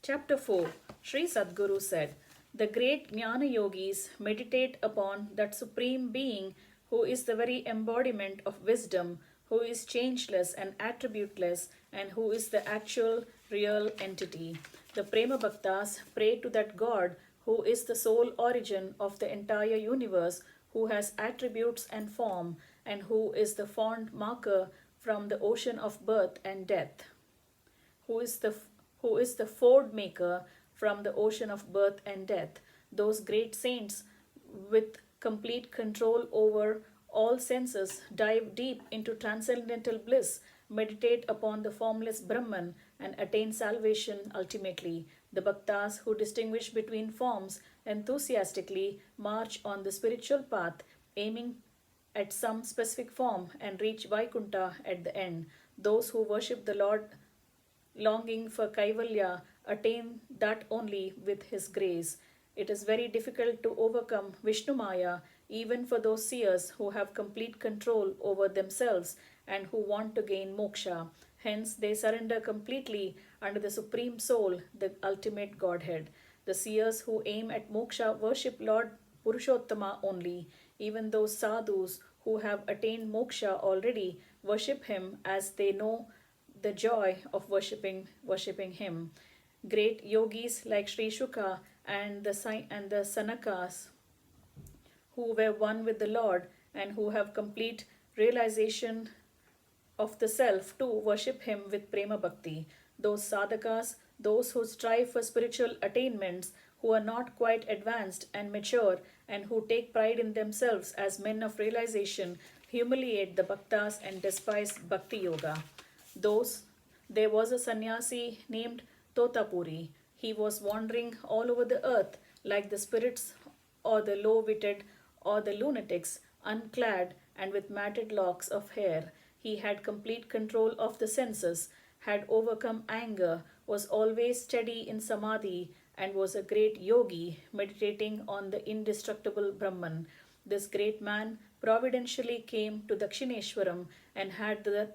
Chapter 4. Sri Sadguru said, the great Jnana yogis meditate upon that Supreme Being who is the very embodiment of wisdom, who is changeless and attributeless, and who is the actual real entity. The Prema Bhaktas pray to that God who is the sole origin of the entire universe, who has attributes and form, and who is the fond marker from the ocean of birth and death, who is the ford maker from the ocean of birth and death. Those great saints with complete control over all senses dive deep into transcendental bliss, meditate upon the formless Brahman, and attain salvation ultimately. The Bhaktas who distinguish between forms enthusiastically march on the spiritual path, aiming at some specific form and reach Vaikunta at the end. Those who worship the Lord longing for Kaivalya attain that only with his grace. It is very difficult to overcome Vishnu Maya even for those seers who have complete control over themselves and who want to gain moksha. Hence, they surrender completely under the Supreme Soul, the ultimate Godhead. The seers who aim at moksha worship Lord Purushottama only. Even those sadhus who have attained moksha already worship him as they know the joy of worshipping him. Great yogis like Sri Shuka and the Sanakas, who were one with the Lord and who have complete realization of the self too, worship him with prema bhakti. Those sadhakas, those who strive for spiritual attainments, who are not quite advanced and mature, and who take pride in themselves as men of realization, humiliate the bhaktas and despise bhakti yoga. There was a sannyasi named Totapuri. He was wandering all over the earth like the spirits or the low-witted or the lunatics, unclad and with matted locks of hair. He had complete control of the senses, had overcome anger, was always steady in samadhi, and was a great yogi meditating on the indestructible Brahman. This great man providentially came to Dakshineshwaram and had the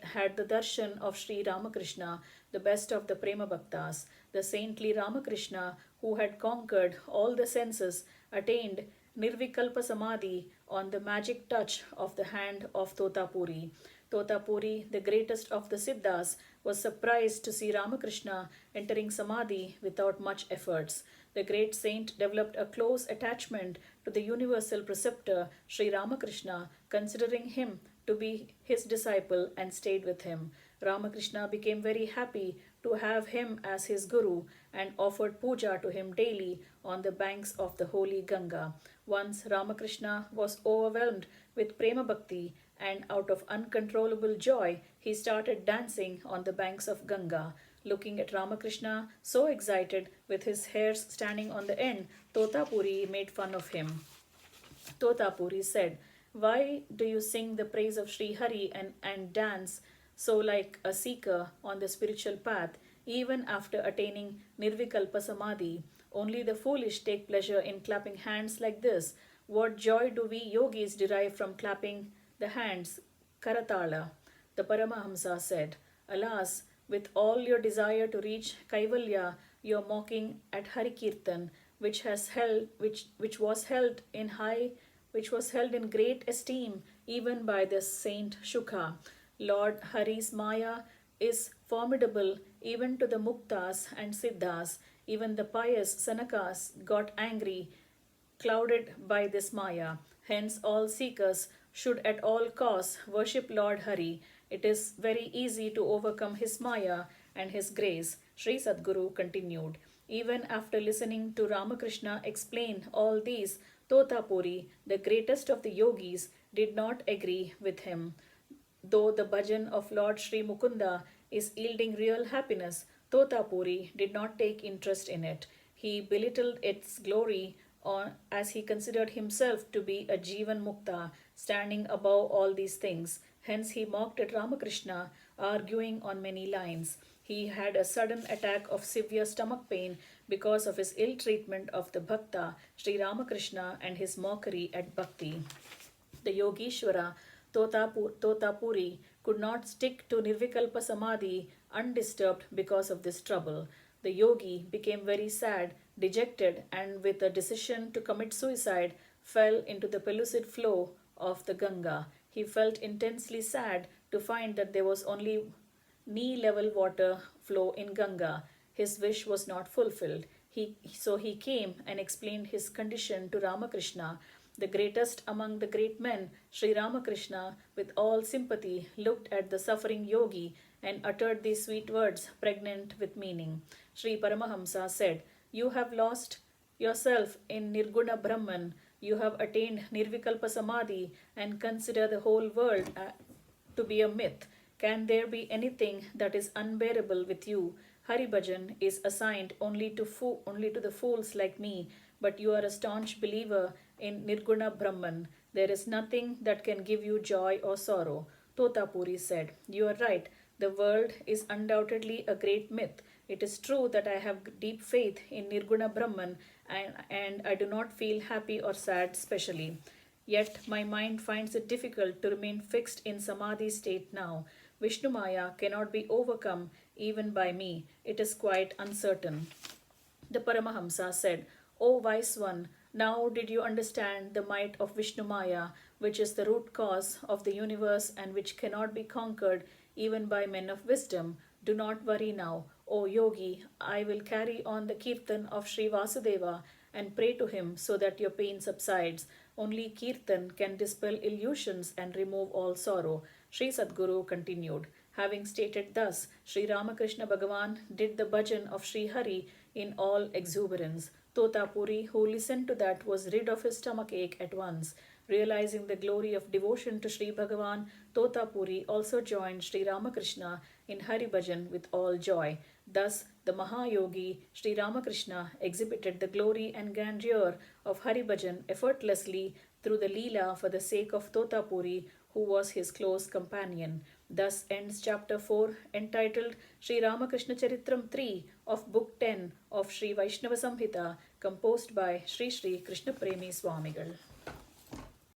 darshan of Sri Ramakrishna, the best of the Prema Bhaktas. The saintly Ramakrishna, who had conquered all the senses, attained Nirvikalpa Samadhi on the magic touch of the hand of Totapuri. Totapuri, the greatest of the Siddhas, was surprised to see Ramakrishna entering Samadhi without much efforts. The great saint developed a close attachment to the universal preceptor Sri Ramakrishna, considering him to be his disciple, and stayed with him. Ramakrishna became very happy to have him as his guru and offered puja to him daily on the banks of the holy Ganga. Once Ramakrishna was overwhelmed with prema bhakti, and out of uncontrollable joy he started dancing on the banks of Ganga. Looking at Ramakrishna, so excited with his hairs standing on the end, Totapuri made fun of him. Totapuri said, why do you sing the praise of Sri Hari and dance so like a seeker on the spiritual path, even after attaining Nirvikalpa Samadhi? Only the foolish take pleasure in clapping hands like this. What joy do we yogis derive from clapping the hands? Karatala. The Paramahamsa said, alas, with all your desire to reach Kaivalya, you are mocking at Hari Kirtan, which was held in great esteem even by the saint Shukha. Lord Hari's Maya is formidable even to the Muktas and Siddhas. Even the pious Sanakas got angry, clouded by this Maya. Hence, all seekers should at all costs worship Lord Hari. It is very easy to overcome his Maya and his grace. Sri Sadguru continued. Even after listening to Ramakrishna explain all these, Totapuri, the greatest of the yogis, did not agree with him. Though the bhajan of Lord Sri Mukunda is yielding real happiness, Totapuri did not take interest in it. He belittled its glory as he considered himself to be a Jivan Mukta, standing above all these things. Hence he mocked at Ramakrishna, arguing on many lines. He had a sudden attack of severe stomach pain because of his ill treatment of the Bhakta, Sri Ramakrishna, and his mockery at Bhakti. The Yogeshwara Totapuri could not stick to Nirvikalpa Samadhi undisturbed because of this trouble. The yogi became very sad, dejected, and with a decision to commit suicide, fell into the pellucid flow of the Ganga. He felt intensely sad to find that there was only knee level water flow in Ganga. His wish was not fulfilled. So he came and explained his condition to Ramakrishna. The greatest among the great men, Sri Ramakrishna, with all sympathy, looked at the suffering yogi and uttered these sweet words pregnant with meaning. Sri Paramahamsa said, "You have lost yourself in Nirguna Brahman. You have attained Nirvikalpa Samadhi and consider the whole world to be a myth. Can there be anything that is unbearable with you? Hari Bhajan is assigned only to the fools like me, but you are a staunch believer in Nirguna Brahman. There is nothing that can give you joy or sorrow." Totapuri said, "You are right. The world is undoubtedly a great myth. It is true that I have deep faith in Nirguna Brahman and I do not feel happy or sad specially. Yet my mind finds it difficult to remain fixed in Samadhi state now. Vishnu Maya cannot be overcome even by me. It is quite uncertain." The Paramahamsa said, "O wise one, now did you understand the might of Vishnu Maya, which is the root cause of the universe and which cannot be conquered even by men of wisdom? Do not worry now, O yogi. I will carry on the kirtan of Sri Vasudeva and pray to him so that your pain subsides. Only kirtan can dispel illusions and remove all sorrow." Sri Sadguru continued. Having stated thus, Sri Ramakrishna Bhagavan did the bhajan of Sri Hari in all exuberance. Totapuri, who listened to that, was rid of his stomach ache at once. Realizing the glory of devotion to Sri Bhagavan, Totapuri also joined Sri Ramakrishna in Hari Bhajan with all joy. Thus, the Mahayogi Sri Ramakrishna exhibited the glory and grandeur of Hari Bhajan effortlessly through the Leela for the sake of Totapuri, who was his close companion. Thus ends chapter 4, entitled Sri Ramakrishna Charitam 3 of Book 10 of Sri Vaishnava Samhita, composed by Shri Krishna Premi Swamigal.